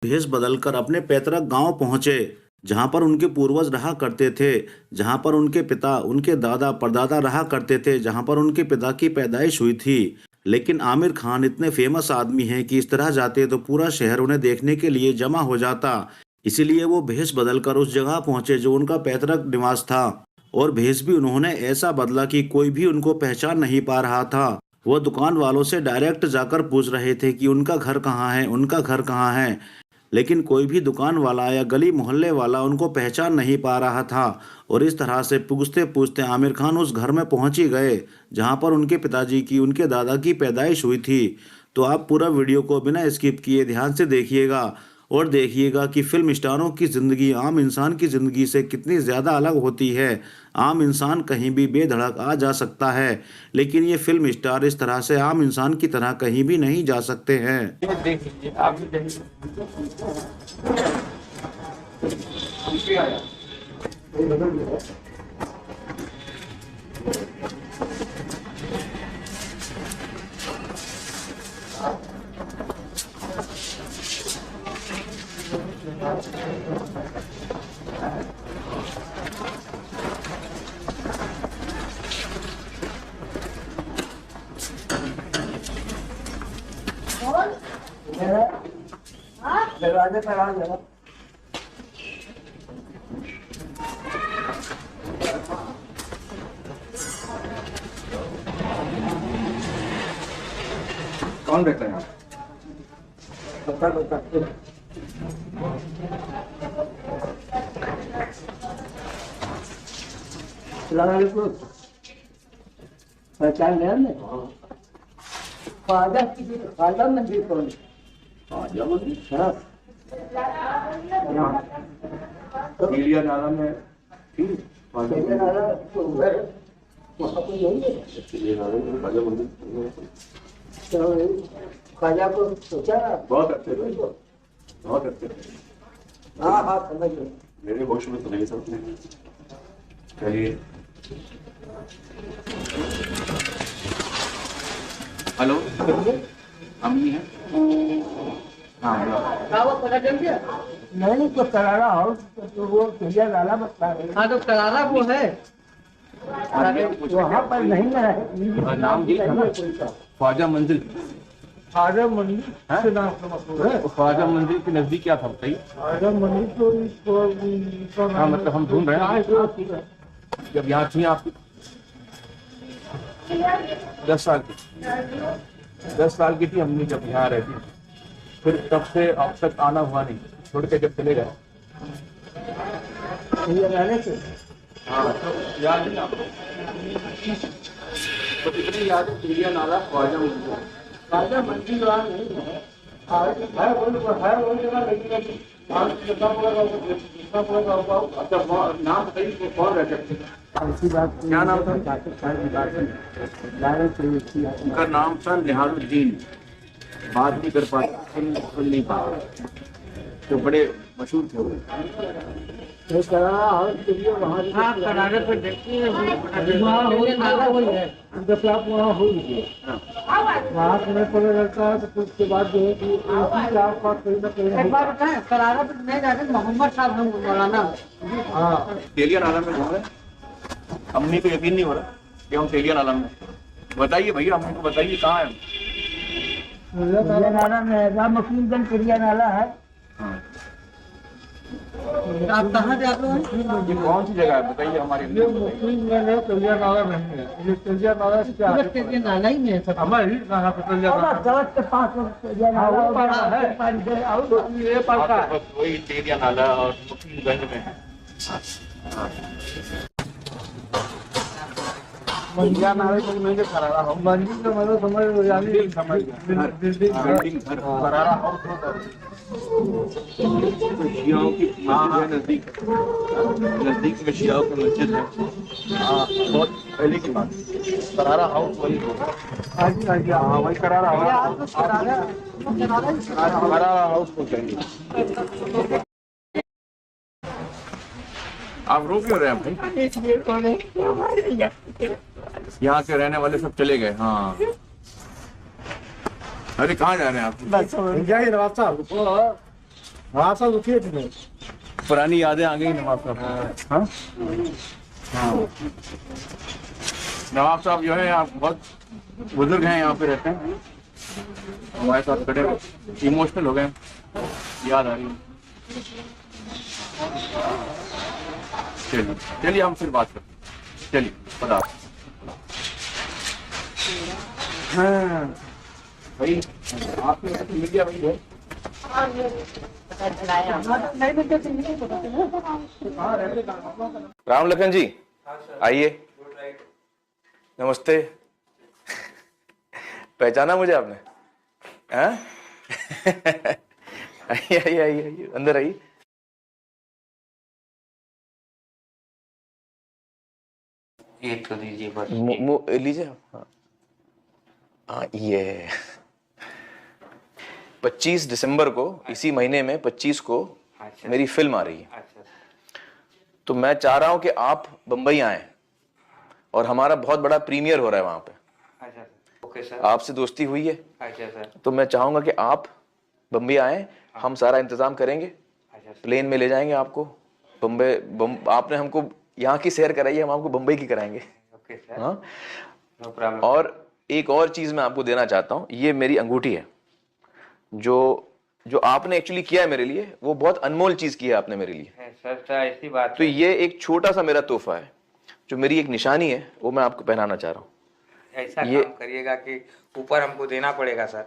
भेष बदलकर अपने पैतृक गांव पहुंचे, जहां पर उनके पूर्वज रहा करते थे, जहां पर उनके पिता, उनके दादा परदादा रहा करते थे, जहां पर उनके पिता की पैदाइश हुई थी। लेकिन आमिर खान इतने फेमस आदमी हैं कि इस तरह जाते तो पूरा शहर उन्हें देखने के लिए जमा हो जाता। इसीलिए वो भेष बदलकर उस जगह पहुंचे जो उनका पैतृक निवास था, और भेष भी उन्होंने ऐसा बदला कि कोई भी उनको पहचान नहीं पा रहा था। वो दुकान वालों से डायरेक्ट जाकर पूछ रहे थे कि उनका घर कहाँ है, उनका घर कहाँ है, लेकिन कोई भी दुकान वाला या गली मोहल्ले वाला उनको पहचान नहीं पा रहा था। और इस तरह से पूछते पूछते आमिर खान उस घर में पहुंच ही गए जहां पर उनके पिताजी की, उनके दादा की पैदाइश हुई थी। तो आप पूरा वीडियो को बिना स्किप किए ध्यान से देखिएगा और देखिएगा कि फिल्म स्टारों की ज़िंदगी आम इंसान की ज़िंदगी से कितनी ज़्यादा अलग होती है। आम इंसान कहीं भी बेधड़क आ जा सकता है, लेकिन ये फिल्म स्टार इस तरह से आम इंसान की तरह कहीं भी नहीं जा सकते हैं। देखिए आप भी देखिए। दरवाजे पर आ जाओ। कौन बैठा है? पहचान गया ना? ख्वाजा मंदिर कौन? ख्वाजा मंदिर ख्वाजा नाला में ख्वाजा मंदिर। ख्वाजा को सोचा बहुत अच्छे, बहुत अच्छे। हाँ हाँ समझ लो, मेरे होश में तो नहीं समझ। चलिए हेलो, अम्मी है? नहीं तो करारा हाउस तो वो चिड़िया नाला बता रहे। हाँ तो करारा वो है, वहाँ पर नहीं है। नाम जी ख्वाजा मंदिर। ख्वाजा मंदिर ख्वाजा मंदिर के नजदीक क्या था बताइए? ख्वाजा मंदिर तो हाँ मतलब हम ढूंढ रहे हैं। जब यहाँ थी आप 10 साल की, 10 साल की थी अम्मी जब यहाँ रहती, फिर तब से अब तक आना हुआ नहीं, छोड़ के जब चले गए। हाँ तो याद नहीं आपको? तो कितनी याद है? चिड़िया नाला ख्वाजा मंदिर। ख्वाजा मंदिर वहाँ नहीं है, है वो जगह, लेकिन अच्छा नाम सही कौन रह सकते? क्या नाम था? उनका नाम था निहारुद्दीन। बात नहीं कर पाते, सुन नहीं पाते, तो बड़े मशहूर थे वो। करारे पे देखिए वहाँ समय पता लगता है, तो उसके बाद जो है कि आसपास कहीं ना कहीं करारा पे नहीं जाते। मोहम्मद साहब हम मौलाना। हाँ तेलिया नाला में घूम रहे। अम्मी को यकीन नहीं हो रहा कि हम तेलिया नाला में। बताइए भैया, अम्मी को बताइए कहाँ है? चिड़िया नाला में मकीमगंज चिड़िया नाला है। आप कहाँ जाते हैं? ये कौन सी जगह है बताइए हमारे लिए? चिड़िया नाला नहीं है, ये चिड़िया नाला क्या? चिड़िया नाला ही नहीं है हमारी। कहाँ पे चिड़िया नाला? के पास चिड़िया नाला है, ये पड़ता है वही चिड़िया नाला और मकीमगंज में है। मंदिर नाले को नहीं करारा हाउस। मंदिर का मतलब समझ करारा हाउस होता है शियाओं की मस्जिद है, नजदीक में शियाओं की मस्जिद है। हाँ बहुत पहले की बात। करारा हाउस वही हाँ वही करारा हाउस। करारा हाउस को चाहिए। आप रो क्यों रहे हैं भाई? यहाँ के रहने वाले सब चले गए। हाँ अरे कहाँ जा रहे हैं आप? हाँ सब उठिए थे। पुरानी यादें आ गई नवाब साहब। हाँ हाँ नवाब साहब जो है आप बहुत बुजुर्ग हैं, यहाँ पे रहते हैं, हमारे साथ खड़े इमोशनल हो गए, याद आ रही है। चलिए चलिए हम फिर बात करते हैं, चलिए पता। हाँ भाई आपके वजह से मिल गया भाई है। राम लखन जी आइए, नमस्ते। पहचाना मुझे आपने? हाँ आइए आइए आइए आइए, अंदर आइए। एक तो दीजिए बस। लीजिए आप। हाँ हाँ ये 25 दिसंबर को, इसी महीने में 25 को अच्छा। मेरी फिल्म आ रही है। अच्छा तो मैं चाह रहा हूं कि आप बंबई आए और हमारा बहुत बड़ा प्रीमियर हो रहा है वहां पे। अच्छा सर। Okay sir. आपसे दोस्ती हुई है अच्छा सर। तो मैं चाहूंगा कि आप बम्बई आए, हम सारा इंतजाम करेंगे, अच्छा सर। प्लेन में ले जाएंगे आपको बम्बई। आपने हमको यहाँ की सैर कराई है, हम आपको बम्बई की कराएंगे। Okay sir. हाँ नो प्रॉब्लम। और एक और चीज मैं आपको देना चाहता हूँ, ये मेरी अंगूठी है, जो आपने एक्चुअली किया है मेरे लिए, वो बहुत अनमोल चीज की है आपने मेरे लिए। सर सर ऐसी बात तो ये एक छोटा सा मेरा तोहफा है, जो मेरी एक निशानी है, वो मैं आपको पहनाना चाह रहा हूँ। ऐसा ये- काम करिएगा कि ऊपर हमको देना पड़ेगा सर।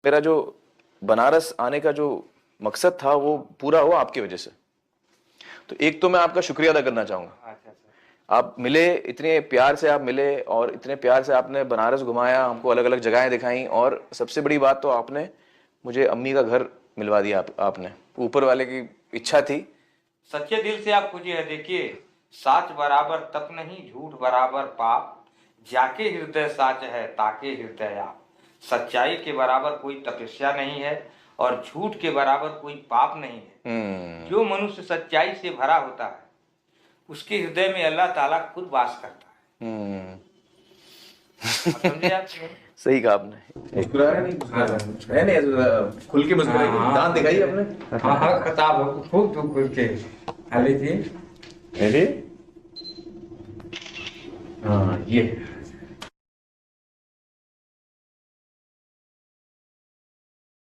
मेरा जो बनारस आने का जो मकसद था वो पूरा हुआ आपकी वजह से। तो एक तो मैं आपका शुक्रिया अदा करना चाहूंगा। अच्छा सर। आप मिले, इतने प्यार से आप मिले और इतने प्यार से आपने बनारस घुमाया, हमको अलग अलग जगहें दिखाई, और सबसे बड़ी बात तो आपने मुझे अम्मी का घर मिलवा दिया। आपने, ऊपर वाले की इच्छा थी। सच्चे दिल से आप पूछिए है। देखिए, साच बराबर तप नहीं, झूठ बराबर पाप, जाके हृदय साच है ताके हृदय आप। सच्चाई के बराबर कोई तपस्या नहीं है और झूठ के बराबर कोई पाप नहीं है। जो मनुष्य सच्चाई से भरा होता है उसके हृदय में अल्लाह ताला खुद वास करता है। समझे आप? सही कहा आपने। मुस्कुरा रहे नहीं, नहीं खुल के मुस्कुराइए, दांत दिखाइए अपने। हाँ हाँ खताब खूब दुख खुल के खाली थी। हाँ ये